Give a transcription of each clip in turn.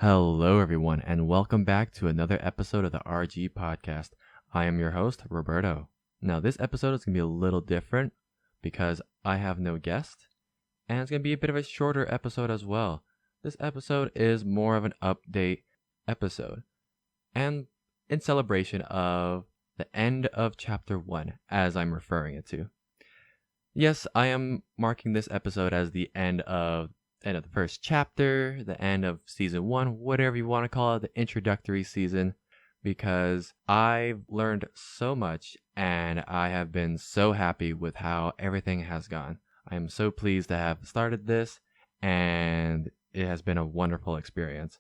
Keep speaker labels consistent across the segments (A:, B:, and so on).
A: Hello, everyone, and welcome back to another episode of the RG Podcast. I am your host, Roberto. Now, this episode is going to be a little different because I have no guest, and it's going to be a bit of a shorter episode as well. This episode is more of an update episode, and in celebration of the end of Chapter 1, as I'm referring it to. Yes, I am marking this episode as the end of the first chapter, the end of season 1, whatever you want to call it, the introductory season, because I've learned so much and I have been so happy with how everything has gone. I am so pleased to have started this, and it has been a wonderful experience.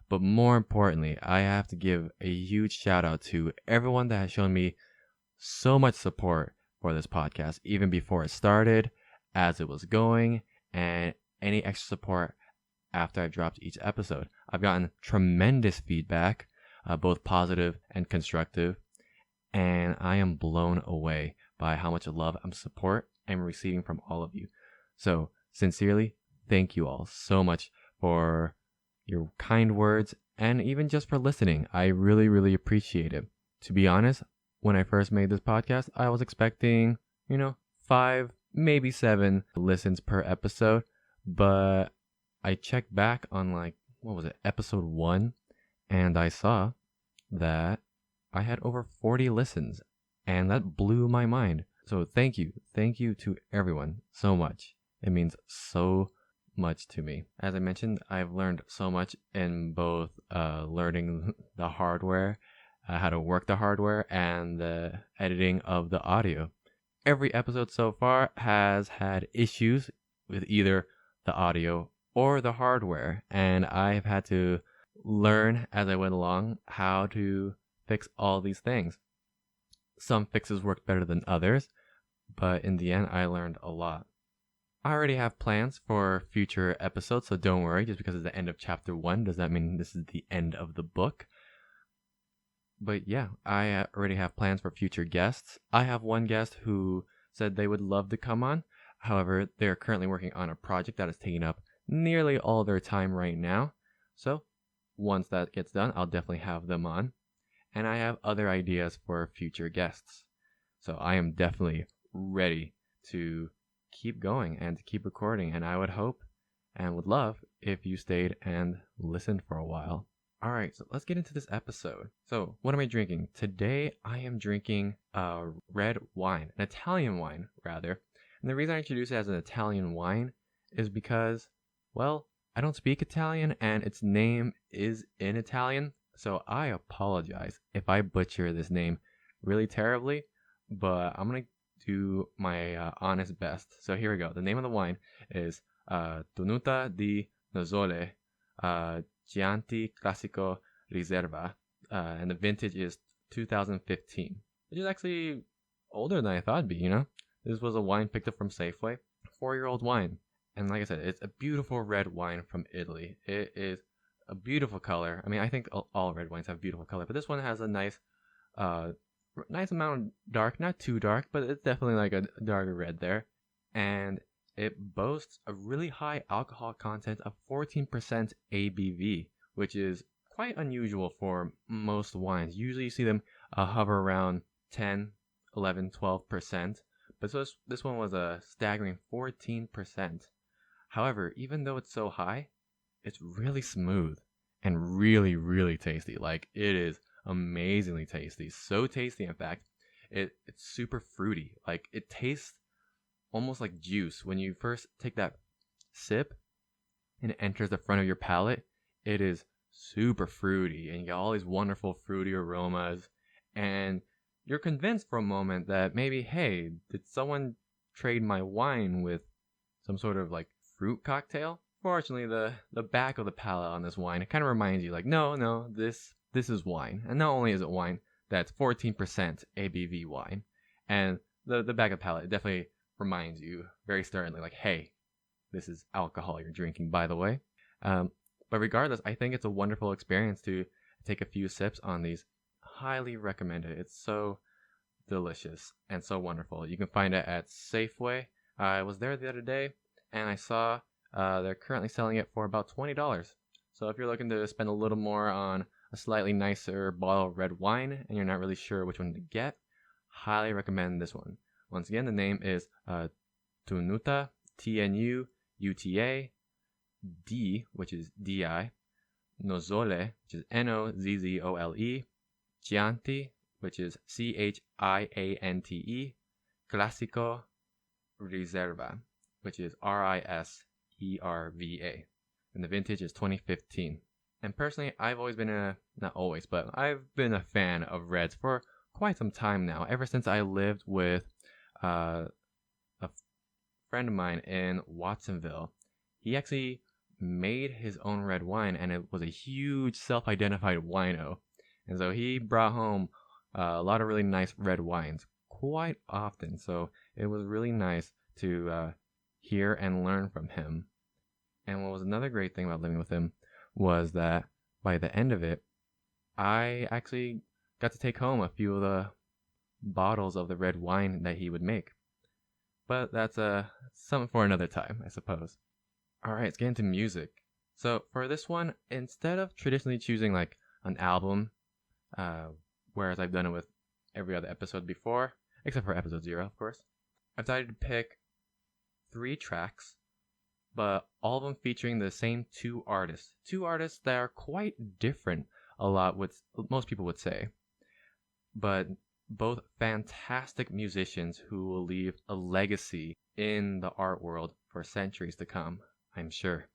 A: But more importantly, I have to give a huge shout out to everyone that has shown me so much support for this podcast, even before it started, as it was going, and any extra support after I dropped each episode. I've gotten tremendous feedback, both positive and constructive, and I am blown away by how much love and support I'm receiving from all of you. So, sincerely, thank you all so much for your kind words and even just for listening. I really, really appreciate it. To be honest, when I first made this podcast, I was expecting, 5, maybe 7 listens per episode. But I checked back on episode 1, and I saw that I had over 40 listens, and that blew my mind. So thank you to everyone so much. It means so much to me. As I mentioned, I've learned so much in both learning the hardware, how to work the hardware, and the editing of the audio. Every episode so far has had issues with either the audio or the hardware, and I've had to learn as I went along how to fix all these things. Some fixes worked better than others, but in the end I learned a lot. I already have plans for future episodes, so don't worry. Just because it's the end of chapter 1 does that mean this is the end of the book. But yeah, I already have plans for future guests. I have one guest who said they would love to come on. However, they're currently working on a project that is taking up nearly all their time right now. So, once that gets done, I'll definitely have them on. And I have other ideas for future guests. So, I am definitely ready to keep going and to keep recording. And I would hope and would love if you stayed and listened for a while. Alright, so let's get into this episode. So, what am I drinking? Today, I am drinking red wine, an Italian wine, rather. And the reason I introduce it as an Italian wine is because, well, I don't speak Italian and its name is in Italian. So I apologize if I butcher this name really terribly, but I'm going to do my honest best. So here we go. The name of the wine is Tunuta di Nozzole, Chiante, Classico, Riserva. And the vintage is 2015, which is actually older than I thought it'd be, This was a wine picked up from Safeway, 4-year-old wine. And like I said, it's a beautiful red wine from Italy. It is a beautiful color. I mean, I think all red wines have beautiful color, but this one has a nice amount of dark, not too dark, but it's definitely like a darker red there. And it boasts a really high alcohol content of 14% ABV, which is quite unusual for most wines. Usually you see them hover around 10, 11, 12%. But so this one was a staggering 14%. However, even though it's so high, it's really smooth and really, really tasty. Like, it is amazingly tasty. So tasty, in fact. It's super fruity. Like, it tastes almost like juice. When you first take that sip and it enters the front of your palate, it is super fruity. And you get all these wonderful fruity aromas. And you're convinced for a moment that maybe, hey, did someone trade my wine with some sort of like fruit cocktail? Fortunately, the back of the palate on this wine, it kind of reminds you like, no, this is wine. And not only is it wine, that's 14% ABV wine. And the back of the palate definitely reminds you very sternly like, hey, this is alcohol you're drinking, by the way. But regardless, I think it's a wonderful experience to take a few sips on these. Highly recommend it. It's so delicious and so wonderful. You can find it at Safeway. I was there the other day and I saw they're currently selling it for about $20. So if you're looking to spend a little more on a slightly nicer bottle of red wine and you're not really sure which one to get, highly recommend this one. Once again, the name is Tunuta, Tunuta, D, which is Di, Nozzole, which is Nozzole, Chiante, which is Chiante, Classico, Riserva, which is Riserva. And the vintage is 2015. And personally, I've always been not always, but I've been a fan of reds for quite some time now. Ever since I lived with a friend of mine in Watsonville. He actually made his own red wine, and it was a huge self-identified wino. And so he brought home a lot of really nice red wines quite often. So it was really nice to hear and learn from him. And what was another great thing about living with him was that by the end of it, I actually got to take home a few of the bottles of the red wine that he would make. But that's something for another time, I suppose. Alright, let's get into music. So for this one, instead of traditionally choosing like an album, whereas I've done it with every other episode before, except for episode 0, of course, I've decided to pick 3 tracks, but all of them featuring the same 2 artists. 2 artists that are quite different, a lot what most people would say, but both fantastic musicians who will leave a legacy in the art world for centuries to come, I'm sure.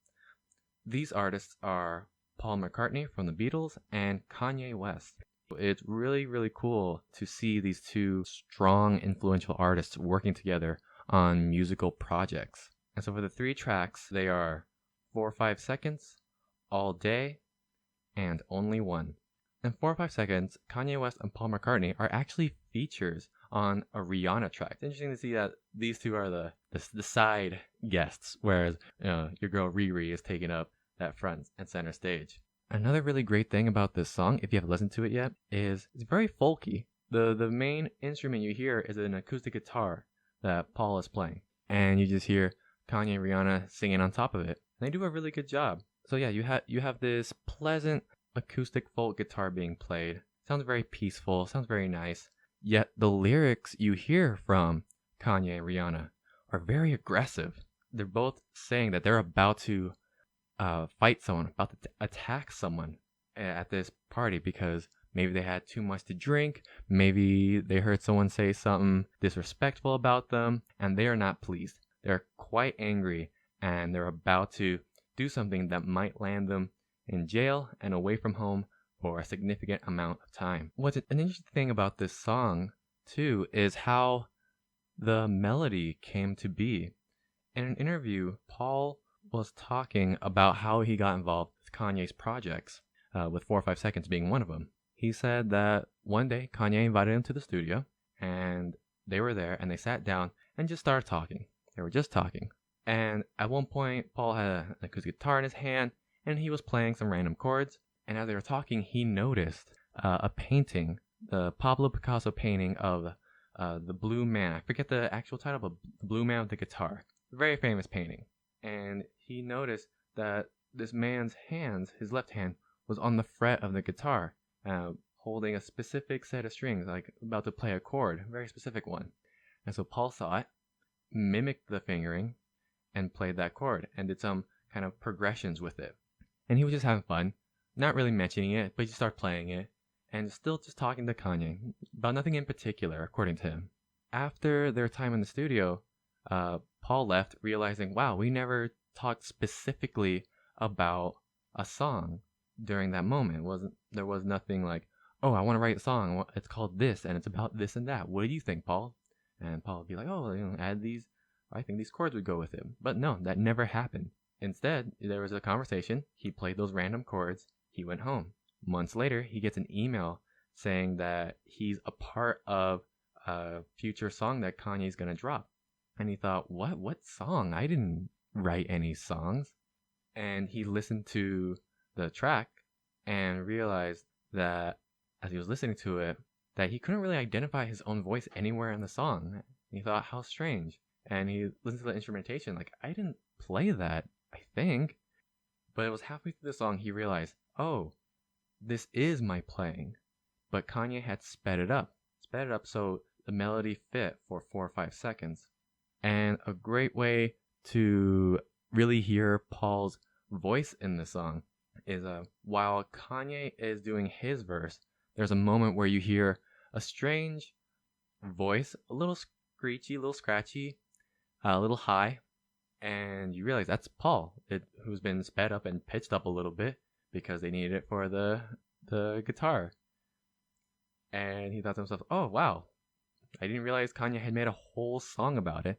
A: These artists are Paul McCartney from the Beatles and Kanye West. It's really, really cool to see these 2 strong, influential artists working together on musical projects. And so for the 3 tracks, they are 4-5 Seconds, All Day, and Only One. In 4-5 Seconds, Kanye West and Paul McCartney are actually features on a Rihanna track. It's interesting to see that these 2 are the side guests, whereas your girl Riri is taking up that front and center stage. Another really great thing about this song, if you haven't listened to it yet, is it's very folky. The main instrument you hear is an acoustic guitar that Paul is playing, and you just hear Kanye and Rihanna singing on top of it. And they do a really good job. So yeah, you have this pleasant acoustic folk guitar being played. Sounds very peaceful, sounds very nice. Yet the lyrics you hear from Kanye and Rihanna are very aggressive. They're both saying that they're about to fight someone, about to attack someone at this party because maybe they had too much to drink, maybe they heard someone say something disrespectful about them, and they are not pleased. They're quite angry, and they're about to do something that might land them in jail and away from home for a significant amount of time. What's an interesting thing about this song, too, is how the melody came to be. In an interview, Paul was talking about how he got involved with Kanye's projects, with 4-5 Seconds being one of them. He said that one day Kanye invited him to the studio, and they were there, and they sat down and just started talking. They were just talking. And at one point, Paul had an acoustic guitar in his hand, and he was playing some random chords. And as they were talking, he noticed a painting, the Pablo Picasso painting of the Blue Man. I forget the actual title, but the Blue Man with the guitar. A very famous painting. And he noticed that this man's hands, his left hand, was on the fret of the guitar, holding a specific set of strings, like about to play a chord, a very specific one. And so Paul saw it, mimicked the fingering, and played that chord, and did some kind of progressions with it. And he was just having fun, not really mentioning it, but he just started playing it, and still just talking to Kanye about nothing in particular, according to him. After their time in the studio, Paul left, realizing, wow, we never talked specifically about a song during that moment. There was nothing like, oh, I want to write a song. It's called this, and it's about this and that. What do you think, Paul? And Paul would be like, oh, add these. I think these chords would go with it. But no, that never happened. Instead, there was a conversation. He played those random chords. He went home. Months later, he gets an email saying that he's a part of a future song that Kanye's going to drop. And he thought, what? What song? I didn't write any songs. And he listened to the track and realized that as he was listening to it, that he couldn't really identify his own voice anywhere in the song. And he thought, how strange. And he listened to the instrumentation, like, I didn't play that, I think. But it was halfway through the song he realized, oh, this is my playing. But Kanye had sped it up so the melody fit for 4 or 5 seconds. And a great way to really hear Paul's voice in the song is while Kanye is doing his verse, there's a moment where you hear a strange voice, a little screechy, a little scratchy, a little high, and you realize that's Paul, who's been sped up and pitched up a little bit because they needed it for the guitar. And he thought to himself, oh wow, I didn't realize Kanye had made a whole song about it.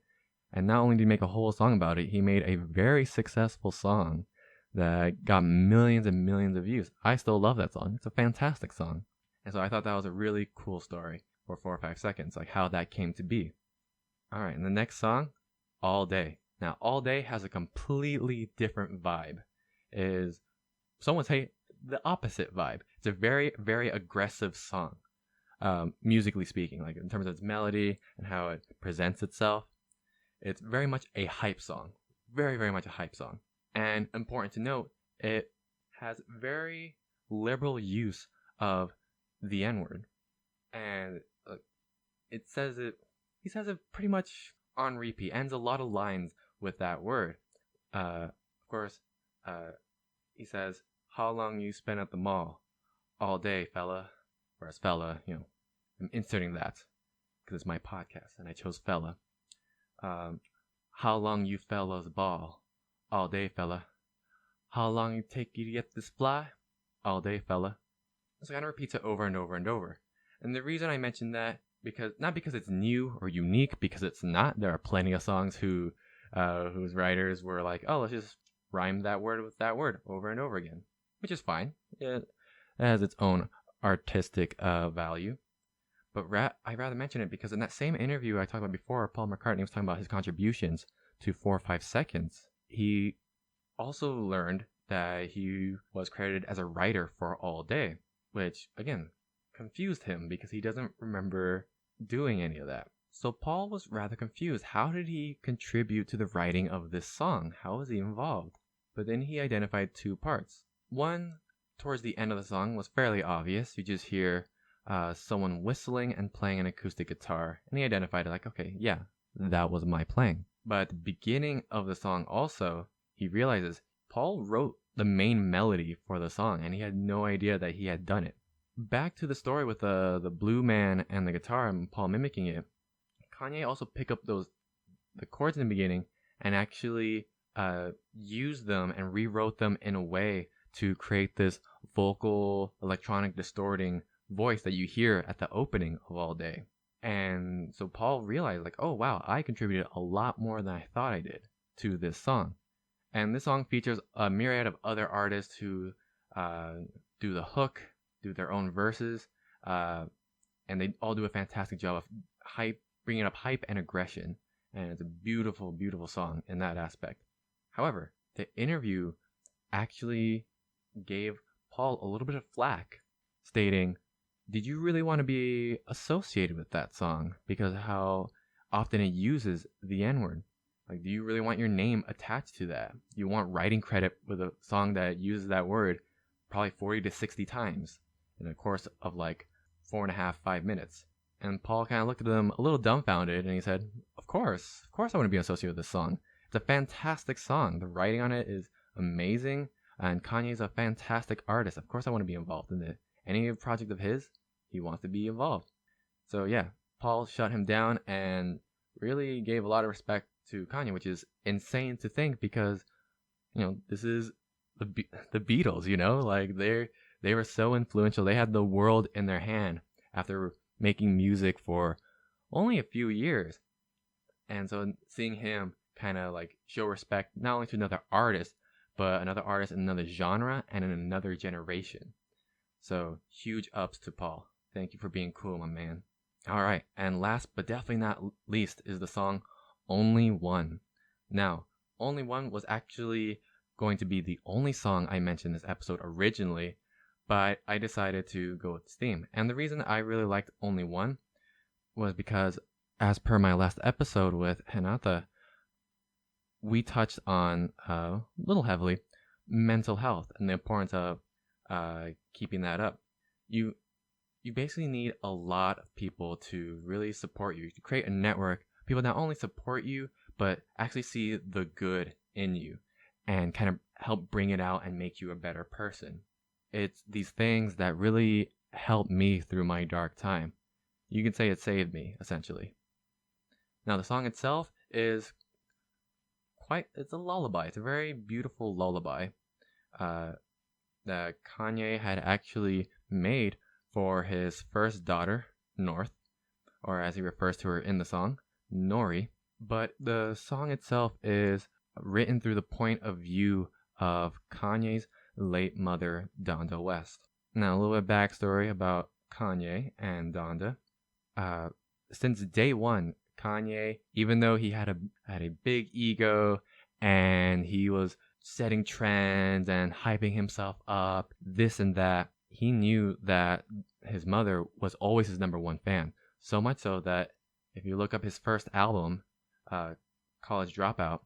A: And not only did he make a whole song about it, he made a very successful song that got millions and millions of views. I still love that song. It's a fantastic song. And so I thought that was a really cool story for 4 or 5 seconds, like how that came to be. All right, and the next song, All Day. Now, All Day has a completely different vibe. Some would say the opposite vibe. It's a very, very aggressive song, musically speaking, like in terms of its melody and how it presents itself. It's very much a hype song. Very, very much a hype song. And important to note, it has very liberal use of the N-word. And he says it pretty much on repeat. Ends a lot of lines with that word. Of course, he says, how long you spent at the mall? All day, fella. Whereas fella, I'm inserting that because it's my podcast and I chose fella. How long you fellas ball? All day, fella. How long it take you to get this fly? All day, fella. So it kind of repeats it over and over and over. And the reason I mention that, not because it's new or unique, because it's not. There are plenty of songs whose writers were like, oh, let's just rhyme that word with that word over and over again, which is fine. It has its own artistic value. But I rather mention it because in that same interview I talked about before, Paul McCartney was talking about his contributions to 4 or 5 seconds. He also learned that he was credited as a writer for All Day, which, again, confused him because he doesn't remember doing any of that. So Paul was rather confused. How did he contribute to the writing of this song? How was he involved? But then he identified 2 parts. One, towards the end of the song, was fairly obvious. You just hear someone whistling and playing an acoustic guitar, and he identified it like, okay, yeah, that was my playing. But at the beginning of the song also, he realizes Paul wrote the main melody for the song, and he had no idea that he had done it. Back to the story with the blue man and the guitar and Paul mimicking it, Kanye also picked up the chords in the beginning and actually used them and rewrote them in a way to create this vocal, electronic distorting voice that you hear at the opening of All Day. And so Paul realized, like, oh wow, I contributed a lot more than I thought I did to this song. And this song features a myriad of other artists who do the hook, do their own verses, and they all do a fantastic job of bringing up hype and aggression. And it's a beautiful, beautiful song in that aspect. However, the interview actually gave Paul a little bit of flack, stating, did you really want to be associated with that song because of how often it uses the N-word? Like, do you really want your name attached to that? You want writing credit with a song that uses that word probably 40 to 60 times in a course of like 4.5, 5 minutes. And Paul kind of looked at him a little dumbfounded and he said, of course I want to be associated with this song. It's a fantastic song. The writing on it is amazing. And Kanye's a fantastic artist. Of course I want to be involved in it. Any project of his, he wants to be involved. So yeah, Paul shut him down and really gave a lot of respect to Kanye, which is insane to think because, this is the Beatles, like they were so influential. They had the world in their hand after making music for only a few years. And so seeing him kind of like show respect not only to another artist, but another artist in another genre and in another generation. So huge ups to Paul. Thank you for being cool, my man. All right, and last but definitely not least is the song Only One. Now, Only One was actually going to be the only song I mentioned this episode originally, but I decided to go with this theme. And the reason I really liked Only One was because, as per my last episode with Tunuta, we touched on, a little heavily, mental health and the importance of keeping that up. You basically need a lot of people to really support you, to create a network. People not only support you, but actually see the good in you and kind of help bring it out and make you a better person. It's these things that really helped me through my dark time. You can say it saved me, essentially. Now, the song itself is it's a lullaby. It's a very beautiful lullaby that Kanye had actually made for his first daughter, North, or as he refers to her in the song, Nori. But the song itself is written through the point of view of Kanye's late mother, Donda West. Now, a little bit of backstory about Kanye and Donda. Since day one, Kanye, even though he had a big ego and he was setting trends and hyping himself up, this and that, he knew that his mother was always his number one fan. So much so that if you look up his first album, College Dropout,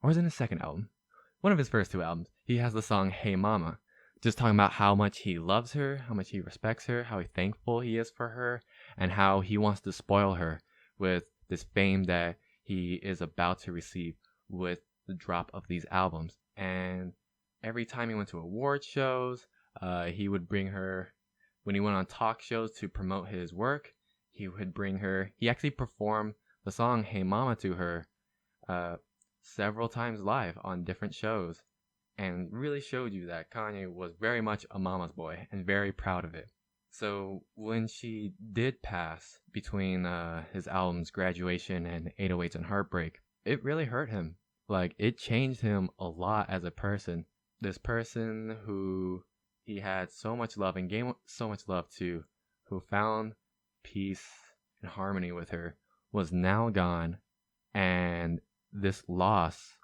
A: or is it his second album? One of his first two albums, he has the song Hey Mama, just talking about how much he loves her, how much he respects her, how thankful he is for her, and how he wants to spoil her with this fame that he is about to receive with the drop of these albums. And every time he went to award shows, he would bring her, when he went on talk shows to promote his work, he would bring her, he actually performed the song Hey Mama to her several times live on different shows, and really showed you that Kanye was very much a mama's boy and very proud of it. So when she did pass between his albums Graduation and 808s and Heartbreak, it really hurt him. Like, it changed him a lot as a person. This person who he had so much love and gave so much love to, who found peace and harmony with her, was now gone. And this loss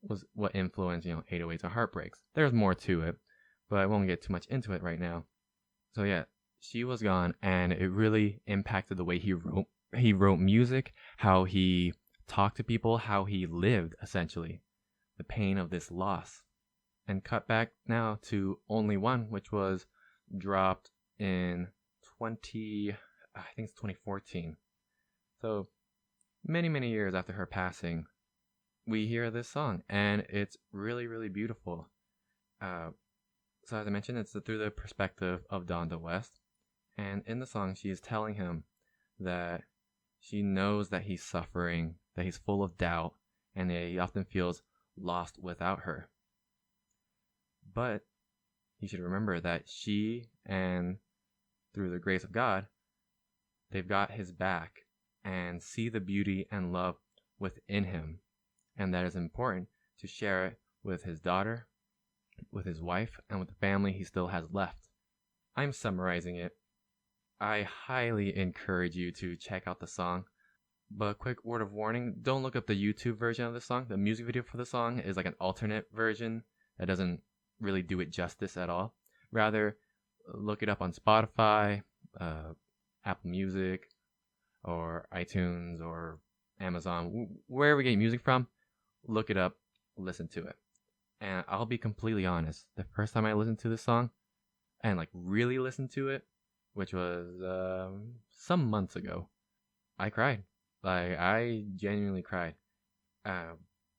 A: was what influenced, 808s and Heartbreaks. There's more to it, but I won't get too much into it right now. So yeah, she was gone, and it really impacted the way he wrote music, how he talked to people, how he lived, essentially. The pain of this loss. And cut back now to Only One, which was dropped in 2014. So many, many years after her passing, we hear this song, and it's really, really beautiful. So as I mentioned, it's through the perspective of Donda West. And in the song, she is telling him that she knows that he's suffering, that he's full of doubt, and that he often feels lost without her. But he should remember that she, and through the grace of God, they've got his back and see the beauty and love within him. And that is important to share it with his daughter, with his wife, and with the family he still has left. I'm summarizing it. I highly encourage you to check out the song. But quick word of warning, don't look up the YouTube version of the song. The music video for the song is like an alternate version that doesn't really do it justice at all. Rather, look it up on Spotify, Apple Music, or iTunes, or Amazon, wherever you get music from. Look it up, listen to it. And I'll be completely honest, the first time I listened to this song, and like really listened to it, which was some months ago, I cried. Like, I genuinely cried.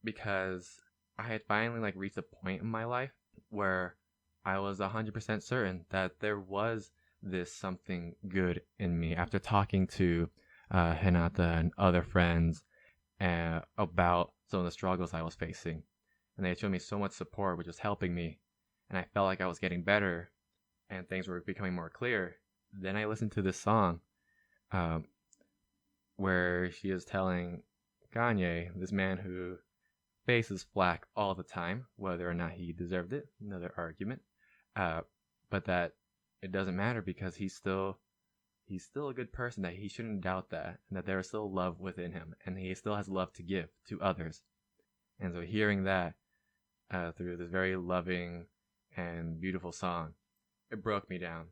A: Because I had finally like reached a point in my life where I was 100% certain that there was this something good in me. After talking to Hinata and other friends about some of the struggles I was facing, and they showed me so much support, which was helping me, and I felt like I was getting better and things were becoming more clear. Then I listened to this song where she is telling Kanye, this man who faces flack all the time, whether or not he deserved it, another argument, but that it doesn't matter because he's still a good person, that he shouldn't doubt that, and that there is still love within him, and he still has love to give to others. And so hearing that through this very loving and beautiful song, it broke me down.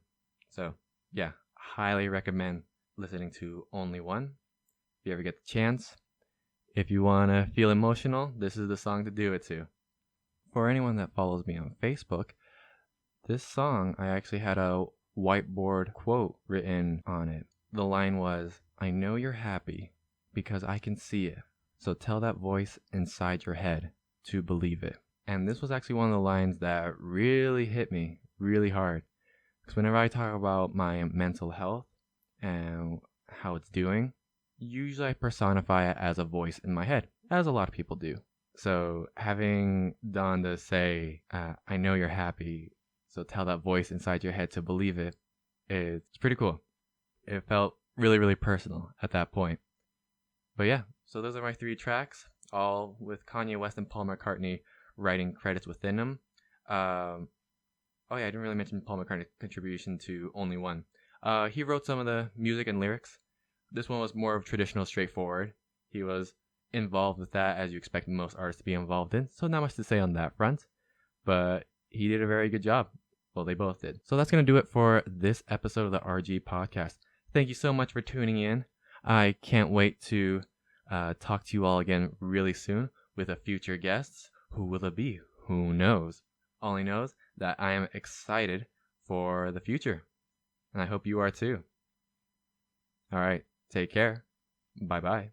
A: So yeah, highly recommend listening to Only One if you ever get the chance. If you want to feel emotional, this is the song to do it to. For anyone that follows me on Facebook, this song, I actually had a whiteboard quote written on it. The line was, "I know you're happy because I can see it. So tell that voice inside your head to believe it." And this was actually one of the lines that really hit me really hard. Because whenever I talk about my mental health and how it's doing, usually I personify it as a voice in my head, as a lot of people do. So having Donda say, "I know you're happy, so tell that voice inside your head to believe it," it's pretty cool. It felt really, really personal at that point. But yeah, so those are my 3 tracks, all with Kanye West and Paul McCartney writing credits within them. Oh yeah, I didn't really mention Paul McCartney's contribution to Only One. He wrote some of the music and lyrics. This one was more of traditional, straightforward. He was involved with that as you expect most artists to be involved in, so not much to say on that front. But he did a very good job. Well, they both did. So that's going to do it for this episode of the RG Podcast. Thank you so much for tuning in. I can't wait to talk to you all again really soon with a future guest. Who will it be? Who knows? All I know is that I am excited for the future. And I hope you are too. All right. Take care. Bye-bye.